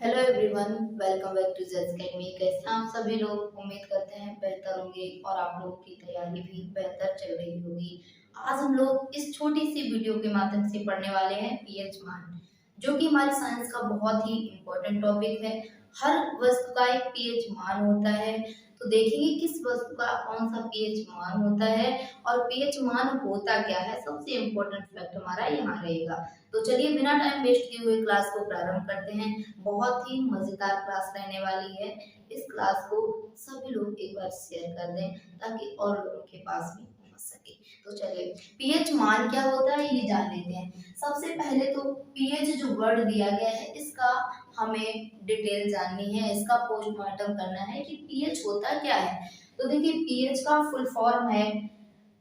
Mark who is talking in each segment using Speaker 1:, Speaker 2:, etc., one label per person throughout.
Speaker 1: Hello everyone, welcome back to जज Academy. कैसे हैं आप सभी लोग? उम्मीद करते हैं बेहतर होंगे और आप लोगों की तैयारी भी बेहतर चल रही होगी। आज हम लोग इस छोटी सी वीडियो के माध्यम से पढ़ने वाले हैं पीएच मान, जो कि हमारी साइंस का बहुत ही इम्पोर्टेंट टॉपिक है। हर वस्तु का एक पीएच मान होता है, तो देखेंगे किस वस्तु का कौन सा पीएच मान होता है और पीएच मान होता क्या है। सबसे इम्पोर्टेंट फैक्ट हमारा यहाँ रहेगा। तो चलिए बिना टाइम वेस्ट किए हुए क्लास को प्रारंभ करते हैं। बहुत ही मजेदार क्लास रहने वाली है। इस क्लास को सभी लोग एक बार शेयर कर दें ताकि और लोगों के पास भी पहुंच सके। तो चलिए पीएच मान क्या होता है ये जान लेते हैं। सबसे पहले तो पीएच जो वर्ड दिया गया है इसका हमें डिटेल जाननी है, इसका पोस्टमार्टम करना है कि पीएच होता क्या है। तो देखिए पीएच का फुल फॉर्म है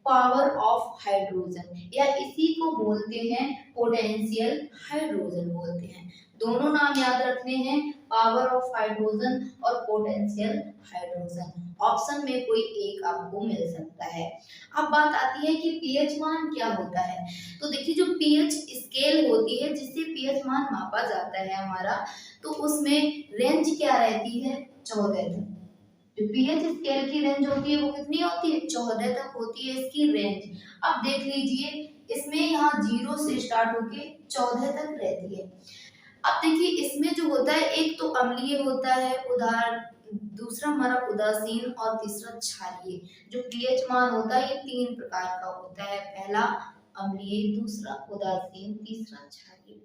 Speaker 1: पावर ऑफ हाइड्रोजन, या इसी को बोलते हैं पोटेंशियल हाइड्रोजन बोलते हैं। दोनों नाम याद रखने हैं, पावर ऑफ हाइड्रोजन और पोटेंशियल हाइड्रोजन। ऑप्शन में कोई एक आपको मिल सकता है। अब बात आती है कि पीएच मान क्या होता है। तो देखिए जो पीएच स्केल होती है जिससे पीएच मान मापा जाता है हमारा, तो उसमें रेंज क्या रहती है? 14 तक। जो पीएच स्केल की रेंज होती है वो कितनी होती है? 14 तक होती है इसकी रेंज। अब देख लीजिए इसमें यहाँ 0 से स्टार्ट होके 14 तक रहती है। अब देखिए इसमें जो होता है एक तो अम्लीय होता है उदाहरण, दूसरा हमारा उदासीन और तीसरा क्षारीय। जो पीएच मान होता है ये 3 प्रकार का होता है। पहला अम्लीय, दूसरा उदासीन, तीसरा क्षारीय।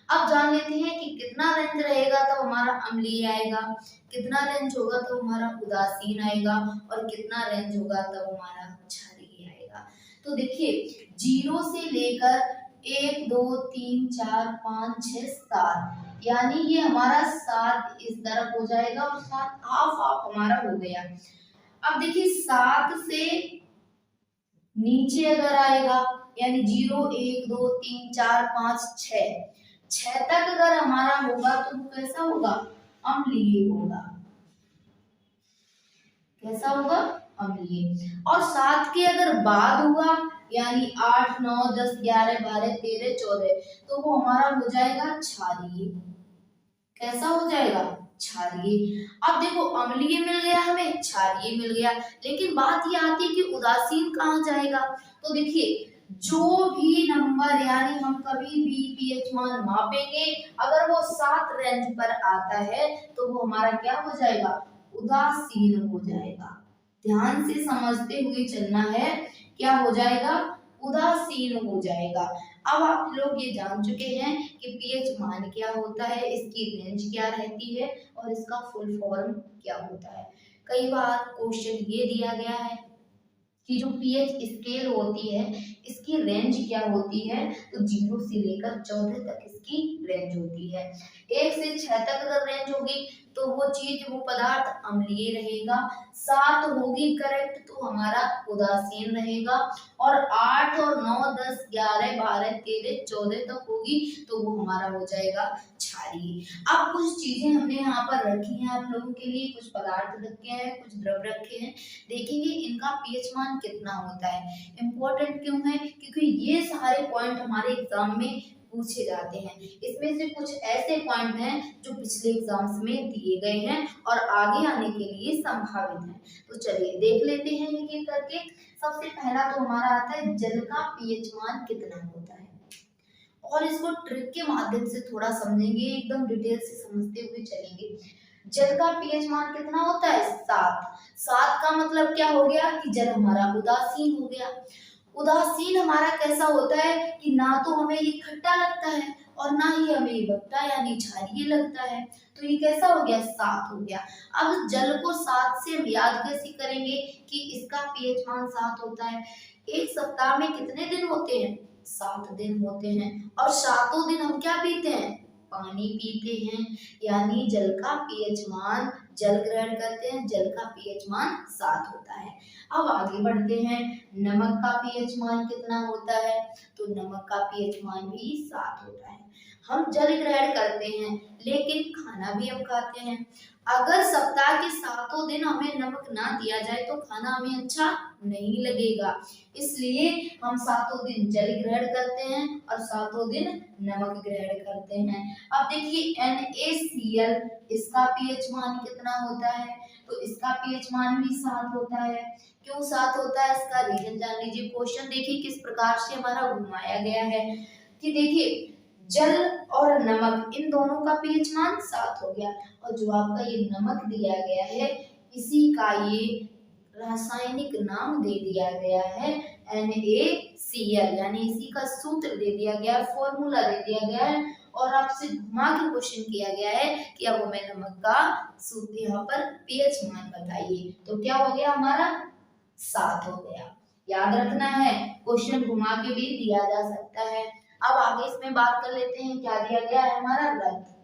Speaker 1: अब जान लेते हैं कि कितना रेंज रहेगा तो हमारा अम्लीय आएगा, कितना रेंज होगा तो हमारा उदासीन आएगा और कितना रेंज होगा तो हमारा क्षारीय आएगा। तो देखिए 0 से लेकर 1 2 3 4 5 6 7, यानी ये हमारा 7 इस तरफ हो जाएगा और 7 हाफ हाफ हमारा हो गया। अब देखिए 7 से नीचे अगर आएगा यानी 0 1 2 3 4 5 6 तक अगर हमारा होगा तो कैसा होगा? अम्लीय होगा। कैसा होगा? अम्लीय। और 7 के अगर बाद हुआ यानी 8 9 10 11 12 13 14, तो वो हमारा हो जाएगा क्षारीय। कैसा हो जाएगा? क्षारीय। अब देखो अम्लीय मिल गया हमें, क्षारीय मिल गया, लेकिन बात ये आती है कि उदासीन कहाँ जाएगा। तो देखिए जो भी नंबर यानी हम कभी भी पीएच मान मापेंगे अगर वो 7 रेंज पर आता है तो वो हमारा क्या हो जाएगा? उदासीन हो जाएगा। ध्यान से समझते हुए चलना है, क्या हो जाएगा? उदासीन हो जाएगा। अब आप लोग ये जान चुके हैं कि पीएच मान क्या होता है, इसकी रेंज क्या रहती है और इसका फुल फॉर्म क्या होता है। कई बार क्वेश्चन ये दिया गया है कि जो पीएच स्केल होती है इसकी रेंज क्या होती है, तो 0 से लेकर 14 तक इसकी रेंज होती है। 1 से 6 तक अगर रेंज होगी तो वो चीज वो पदार्थ अम्लीय रहेगा। 7 होगी करेक्ट तो हमारा उदासीन रहेगा, और 8 और 9 10 11 12 13 14 तक होगी तो वो हमारा हो जाएगा क्षारीय। अब कुछ चीजें हमने यहाँ पर रखी हैं आप लोगों के लिए, कुछ पदार्थ रखे हैं, कुछ द्रव रखे हैं। देखेंगे इनका पीएच मान कितना होता है। इम्पोर्टेंट क्यों है? क्योंकि ये सारे पॉइंट हमारे एग्जाम में पूछे जाते हैं। इसमें से कुछ ऐसे पॉइंट हैं जो पिछले एग्जाम्स में दिए गए हैं और आगे आने के लिए संभावित हैं। तो चलिए देख लेते हैं एक एक करके। सबसे पहला तो हमारा आता है जल का पीएच मान कितना होता है, और इसको ट्रिक के माध्यम से थोड़ा समझेंगे, एकदम डिटेल से समझते हुए चलेंगे। जल का पीएच मान कितना होता है? 7। 7 का मतलब क्या हो गया कि जल हमारा उदासीन हो गया। उदासीन हमारा कैसा होता है कि ना तो हमें ये खट्टा लगता है और ना ही हमें ये बट्टा यानी क्षारीय लगता है। तो ये कैसा हो गया? 7 हो गया। अब जल को 7 से हम याद कैसे करेंगे कि इसका पीएच मान 7 होता है? एक सप्ताह में कितने दिन होते हैं? 7 दिन होते हैं, और 7 दिन हम क्या पीते हैं? पानी पीते हैं। यानी जल का पीएच मान, जल ग्रहण करते हैं, जल का पीएच मान 7 होता है। अब आगे बढ़ते हैं, नमक का पीएच मान कितना होता है? तो नमक का पीएच मान भी 7 होता है। हम जल ग्रहण करते हैं लेकिन खाना भी हम खाते हैं। अगर सप्ताह के 7 दिन हमें नमक ना दिया जाए तो खाना हमें अच्छा नहीं लगेगा। इसलिए हम सातों दिन जल ग्रहण करते हैं और सातों दिन नमक ग्रहण करते हैं। अब देखिए NaCl, इसका पीएच मान कितना होता है? तो इसका पीएच मान भी 7 होता है। क्यों 7 होता है, इसका रीजन जान लीजिए। क्वेश्चन देखिए किस प्रकार से हमारा घुमाया गया है कि देखिए जल और नमक इन दोनों का पीएच मान 7 हो गया और जो आपका ये नमक दिया गया है इसी का ये रासायनिक नाम दे दिया गया है NaCl, यानी इसी का सूत्र दे दिया गया है, फॉर्मूला दे दिया गया है और आपसे घुमा के क्वेश्चन किया गया है कि अब हमें नमक का सूत्र यहाँ पर पीएच मान बताइए। तो क्या हो गया हमारा 7 हो गया। याद रखना है, क्वेश्चन घुमा के भी दिया जा सकता है। अब आगे इसमें बात कर लेते हैं, क्या दिया गया है हमारा रक्त,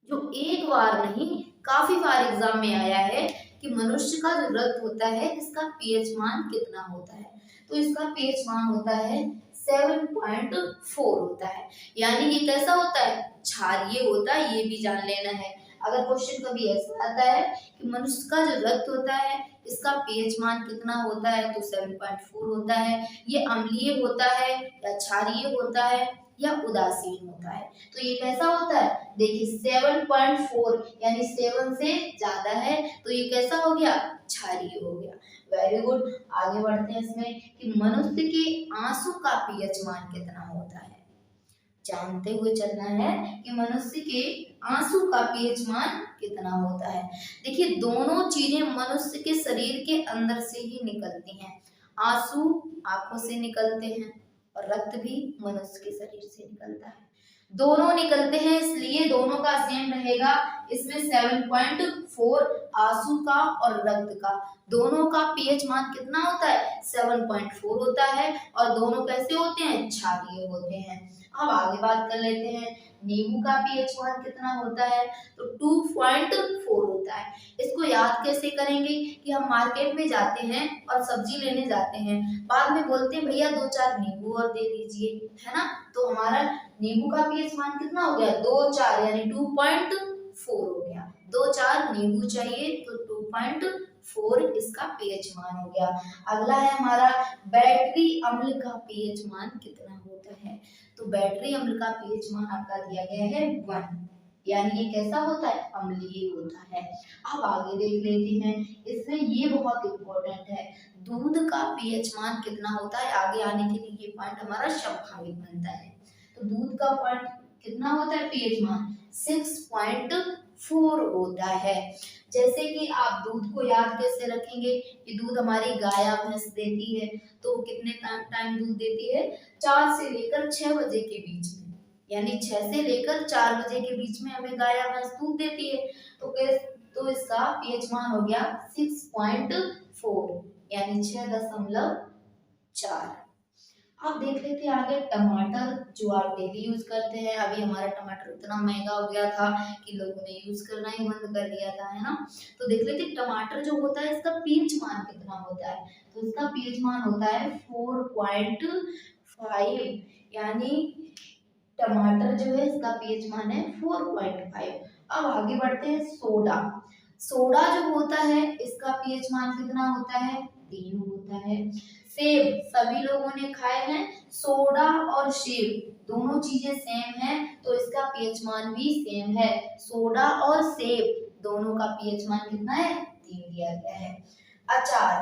Speaker 1: जो एक बार नहीं काफी बार एग्जाम में आया है कि मनुष्य का जो रक्त होता है इसका पीएच मान कितना होता है। तो इसका पीएच मान होता है 7.4 होता है। यानी ये कैसा होता है, क्षारीय होता है, ये भी जान लेना है। अगर क्वेश्चन कभी ऐसा आता है कि मनुष्य का जो रक्त होता है इसका पीएच मान कितना होता है, तो 7.4 होता है। ये अम्लीय होता है या क्षारीय होता है या उदासीन होता है। तो ये कैसा होता है, देखिए 7.4 यानी 7 से ज्यादा है तो ये कैसा हो गया, क्षारीय हो गया। Very good. आगे बढ़ते हैं इसमें कि मनुष्य के आंसू का पीएच मान कितना होता है। जानते हुए चलना है कि मनुष्य के आंसू का पीएच मान कितना होता है। देखिए दोनों चीजें मनुष्य के शरीर के अंदर से ही निकलती हैं। आंसू आंखों से निकलते हैं और रक्त भी मनुष्य के शरीर से निकलता है। दोनों निकलते हैं इसलिए दोनों का सेम रहेगा। इसमें 7.4 आंसू का और रक्त का, दोनों का पीएच मान कितना होता है, 7.4 होता है और दोनों कैसे होते हैं, क्षारीय होते हैं। अब आगे बात कर लेते हैं, नींबू का पीएच मान कितना होता है, तो 2.4 होता है। इसको याद कैसे करेंगे कि हम मार्केट में जाते हैं और सब्जी लेने जाते हैं, बाद में बोलते हैं भैया 2-4 नींबू और दे दीजिए, है ना। तो हमारा नींबू का पीएच मान कितना हो गया, 2-4 यानी 2.4 हो गया। 2-4 नींबू चाहिए तो 2.4 इसका पीएच मान हो गया। अगला है हमारा बैटरी अम्ल का पीएच मान कितना होता है। तो बैटरी अम्ल का पीएच मान आपका दिया गया है 1, यानी ये कैसा होता है, अम्लीय होता है। अब आगे देख लेते हैं, इसमें ये बहुत इंपॉर्टेंट है, दूध का पीएच मान कितना होता है। आगे आने के लिए ये पॉइंट हमारा स्वाभाविक बनता है। तो दूध का पॉइंट कितना होता है, पीएच मान 6.4 होता है। जैसे कि आप दूध को याद कैसे रखेंगे कि दूध हमारी गाय भैंस देती है, तो वो कितने टाइम दूध देती है, 4 से लेकर 6 बजे के बीच में, यानी 6 से लेकर 4 बजे के बीच में हमें गाय भैंस दूध देती है। तो इसका पीएच मान हो गया 6.4 यानी 6.4। अब देख लेते हैं आगे टमाटर, जो आप डेली यूज करते हैं। अभी हमारा टमाटर इतना महंगा हो गया था कि लोगों ने यूज करना ही बंद कर दिया था, है ना। तो देख लेते हैं टमाटर जो होता है इसका पीएच मान कितना होता है। तो इसका पीएच मान होता है 4.5, यानी टमाटर जो है इसका पीएच मान है 4.5। अब आगे बढ़ते हैं, सोडा। सोडा जो होता है इसका पीएच मान कितना होता है, 3 होता है। सेब, सभी लोगों ने खाए हैं, सोडा और सेब दोनों चीजें सेम है तो इसका पीएच मान भी सेम है। सोडा और सेब दोनों का पीएच मान कितना है, 3 दिया गया है। अचार,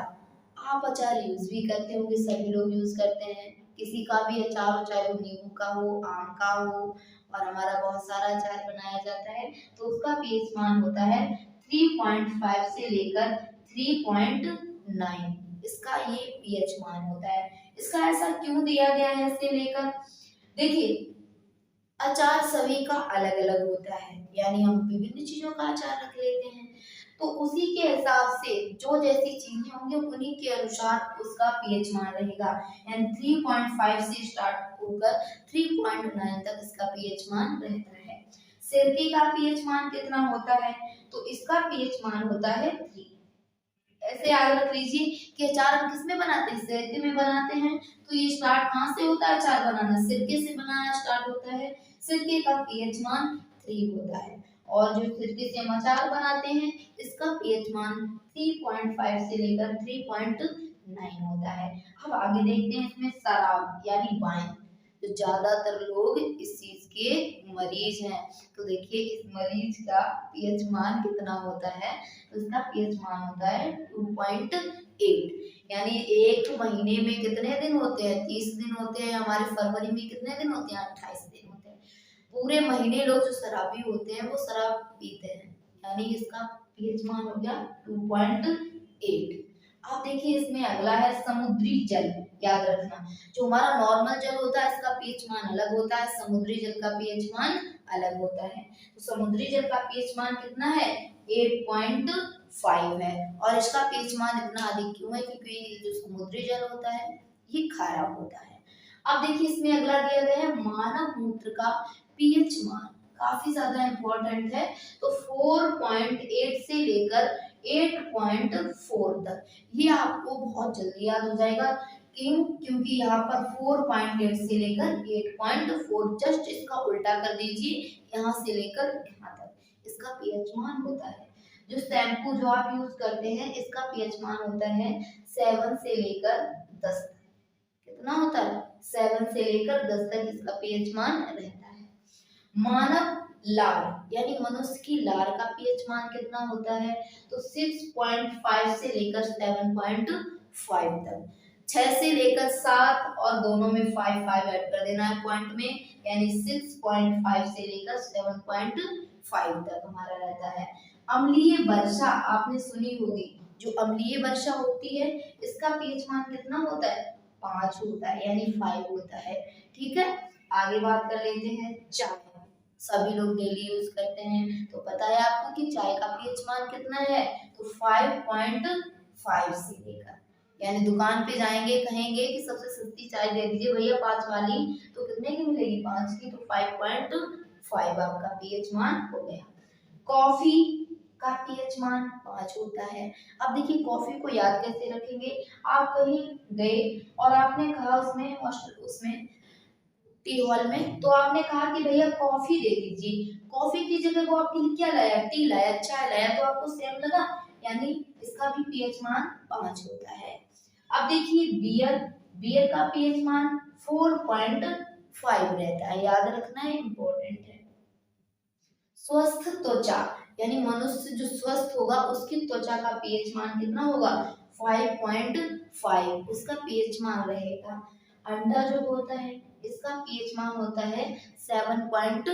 Speaker 1: आप अचार यूज भी करते होंगे, सभी लोग यूज करते हैं। किसी का भी अचार हो, चाहे वो नींबू का हो, आम का हो, और हमारा बहुत सारा अचार बनाया जाता है तो उसका पीएच मान होता है 3.5 से लेकर 3.9, इसका ये पीएच मान होता है। इसका ऐसा क्यों दिया गया है इससे लेकर, देखिए अचार सभी का अलग अलग होता है, यानी हम विभिन्न चीजों का अचार रख लेते हैं, तो उसी के हिसाब से जो जैसी चीजें होंगी उन्हीं के अनुसार उसका पीएच मान रहेगा। यानी 3.5 से स्टार्ट होकर 3.9 तक इसका पीएच मान रहता है। सिरके का पीएच मान कितना होता है, तो इसका पीएच मान होता है 3। ऐसे याद रख लीजिए कि अचार हम किसमें बनाते हैं, सिरके में बनाते हैं। तो ये स्टार्ट कहाँ से होता है, अचार बनाना सिरके से बनाना स्टार्ट होता है। सिरके का पीएच मान 3 होता है। और जो सिरके से हम अचार बनाते हैं इसका पीएच मान 3.5 से लेकर 3.9 होता है। अब आगे देखते हैं इसमें शराब यानी वाइन, तो ज्यादातर लोग इस चीज के मरीज हैं। तो देखिए इस मरीज का पीएच मान कितना होता है, तो इसका पीएच मान होता है 2.8। यानी एक महीने में कितने दिन होते हैं, 30 दिन होते हैं। हमारे फरवरी में कितने दिन होते हैं, 28 दिन होते हैं। पूरे महीने लोग जो शराबी होते हैं वो शराब पीते हैं, यानी इसका पीएच मान हो गया 2.8। अब देखिए इसमें अगला है समुद्री जल। याद रखना, जो हमारा नॉर्मल जल होता है इसका पीएच मान अलग होता है, समुद्री जल का पीएच मान अलग होता है। तो समुद्री जल का पीएच मान कितना है, 8.5 है। और इसका पीएच मान इतना अधिक क्यों है, क्योंकि जो समुद्री जल होता है ये खारा होता है। अब देखिए इसमें अगला दिया गया है मानव मूत्र का पीएच मान, काफी ज्यादा इंपॉर्टेंट है। तो 4.8 से लेकर 8.4 तक, ये आपको बहुत जल्दी याद हो जाएगा। क्यों, क्योंकि यहाँ पर 4.8 से लेकर 8.4, जस्ट इसका उल्टा कर दीजिए, यहाँ से लेकर यहाँ तक इसका पीएच मान होता है। जो शैम्पू जो आप यूज करते हैं इसका पीएच मान होता है 7 से लेकर 10 तक। कितना होता है, 7 से लेकर 10 तक इसका पीएच मान रहता है। मानव लार यानी मनुष्य की लार का पीएच मान कितना होता है, तो 6.5 से लेकर 7.5 तक। 6 से लेकर 7 और दोनों में 5 ऐड कर देना है पॉइंट में, यानी 6.5 से लेकर 7.5 तक हमारा रहता है। अम्लीय वर्षा आपने सुनी होगी, जो अम्लीय वर्षा होती है इसका पीएच मान कितना होता है, 5 होता है, यानी 5 होता है। ठीक है, आगे बात कर लेते हैं चाय। सभी लोग डेली यूज करते हैं, तो पता है आपको कि चाय का पीएच मान कितना है, तो 5.5 से लेकर, यानी दुकान पे जाएंगे कहेंगे कि सबसे सस्ती चाय दे दीजिए भैया 5 वाली, तो कितने की मिलेगी, 5 की, तो 5.5 आपका पीएच मान हो गया। कॉफी का पीएच मान 5 होता है। अब देखिए कॉफी को याद कैसे रखेंगे, आप कहीं गए और आपने कहा उसमें टी हॉल में, तो आपने कहा कि भैया कॉफी दे दीजिए, कॉफी की जगह वो आपके लिए क्या लाया, टी लाया, चाय लाया, तो आपको सेम लगा, यानी इसका भी पीएच मान 5 होता है। अब देखिए बियर, बियर का पीएच मान 4.5 रहता है, याद रखना है, इंपॉर्टेंट है। स्वस्थ त्वचा यानी मनुष्य जो स्वस्थ होगा उसकी त्वचा का पीएच मान कितना होगा, 5.5 इसका पीएच मान रहेगा। अंडा जो होता है इसका पीएच मान होता है 7.8।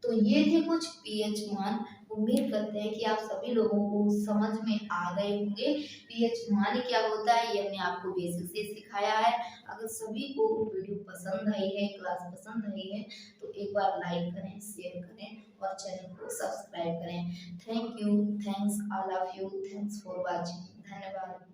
Speaker 1: तो ये थे कुछ पीएच मान। उम्मीद करते हैं कि आप सभी लोगों को समझ में आ गए होंगे पीएच मान क्या होता है, ये हमने आपको बेसिक से सिखाया है। अगर सभी को वीडियो पसंद आई है, क्लास पसंद आई है, तो एक बार लाइक करें, शेयर करें और चैनल को सब्सक्राइब करें। Thank you, thanks all of you, thanks for watching, धन्यवाद।